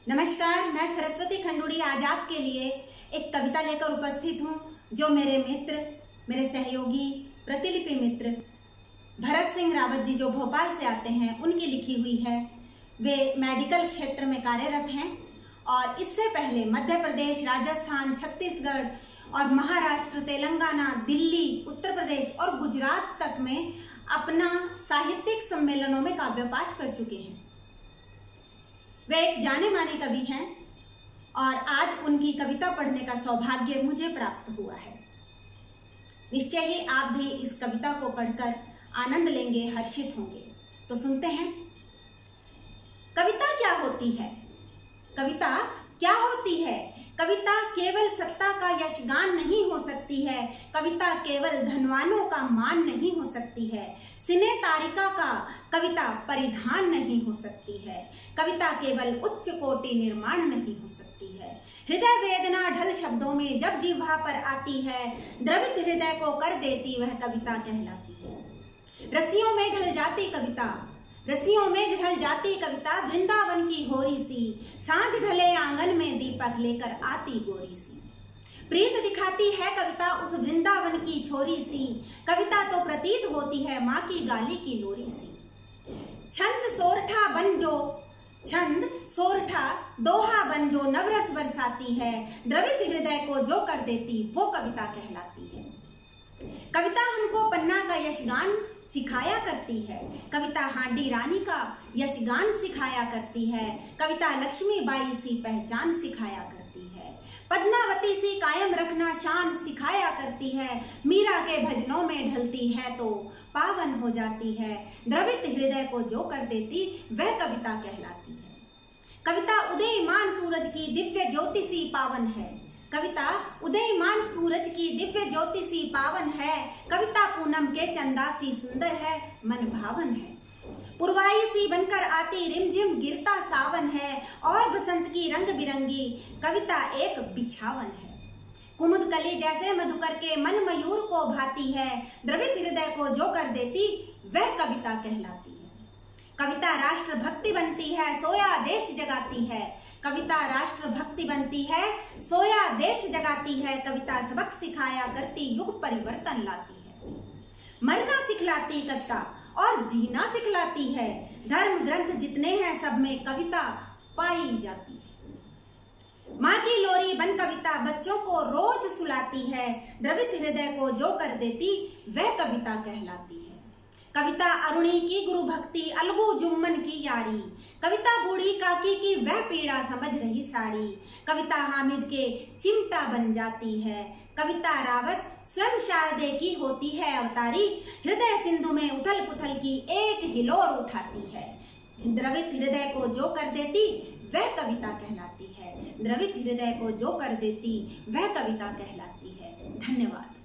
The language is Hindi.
नमस्कार, मैं सरस्वती खंडूड़ी आज आपके लिए एक कविता लेकर उपस्थित हूँ जो मेरे मित्र, मेरे सहयोगी, प्रतिलिपि मित्र भरत सिंह रावत जी जो भोपाल से आते हैं उनकी लिखी हुई है। वे मेडिकल क्षेत्र में कार्यरत हैं और इससे पहले मध्य प्रदेश, राजस्थान, छत्तीसगढ़ और महाराष्ट्र, तेलंगाना, दिल्ली, उत्तर प्रदेश और गुजरात तक में अपना साहित्यिक सम्मेलनों में काव्य पाठ कर चुके हैं। वे एक जाने माने कवि हैं और आज उनकी कविता पढ़ने का सौभाग्य मुझे प्राप्त हुआ है। निश्चय ही आप भी इस कविता को पढ़कर आनंद लेंगे, हर्षित होंगे। तो सुनते हैं। कविता क्या होती है? कविता क्या होती है? कविता केवल सत्ता का यशगान नहीं हो सकती है। कविता केवल धनवानों का मान नहीं हो सकती है। सिने तारिका का कविता परिधान नहीं हो सकती है। कविता केवल उच्च कोटि निर्माण नहीं हो सकती है। हृदय वेदना ढल शब्दों में जब जिह्वा पर आती है, द्रवित हृदय को कर देती वह कविता कहलाती है। रस्सियों में ढल जाती कविता, रस्सियों में ढल जाती कविता, वृंदावन की होरी सी, सांझ ढले आंगन में दीपक लेकर आती गोरी सी। प्रीत दिखाती है कविता उस वृंदावन की छोरी सी, कविता तो प्रतीत होती है माँ की गाली की लोरी सी। छंद सोरठा बन जो, छंद सोरठा दोहा बन जो नवरस बरसाती है, द्रवित हृदय को जो कर देती वो कविता कहलाती है। कविता हमको पन्ना का यशगान सिखाया करती है। कविता हांडी रानी का यशगान सिखाया करती है। कविता लक्ष्मीबाई सी पहचान सिखाया करती है। पद्मावती सी कायम रखना शान सिखाया करती है। मीरा के भजनों में ढलती है तो पावन हो जाती है। द्रवित हृदय को जो कर देती वह कविता कहलाती है। कविता उदयमान सूरज की दिव्य ज्योति सी पावन है। कविता उदयमान सूरज की दिव्य ज्योति सी पावन है। कविता पूनम के चंदा सी सुंदर है, मन भावन है। पुरवाई सी बनकर आती रिमझिम गिरता सावन है, और बसंत की रंग बिरंगी कविता एक बिछावन है। कुमुद कली जैसे मधुकर के मन मयूर को भाती है, द्रवित हृदय को जो कर देती वह कविता कहलाती है। कविता राष्ट्र भक्ति बनती है, सोया देश जगाती है। कविता राष्ट्र भक्ति बनती है, सोया देश जगाती है। कविता सबक सिखाया करती, युग परिवर्तन लाती है। मरना सिखलाती कविता और जीना सिखलाती है। धर्म ग्रंथ जितने हैं सब में कविता पाई जाती है। माँ की लोरी बन कविता बच्चों को रोज सुलाती है। द्रवित हृदय को जो कर देती वह कविता कहलाती है। कविता अरुणी की गुरु भक्ति, अलगू जुम्मन की यारी। कविता बूढ़ी काकी की वह पीड़ा समझ रही सारी। कविता हामिद के चिमटा बन जाती है। कविता रावत स्वयं शारदे की होती है अवतारी। हृदय सिंधु में उथल पुथल की एक हिलोर उठाती है। द्रवित हृदय को जो कर देती वह कविता कहलाती है। द्रवित हृदय को जो कर देती वह कविता कहलाती है। धन्यवाद।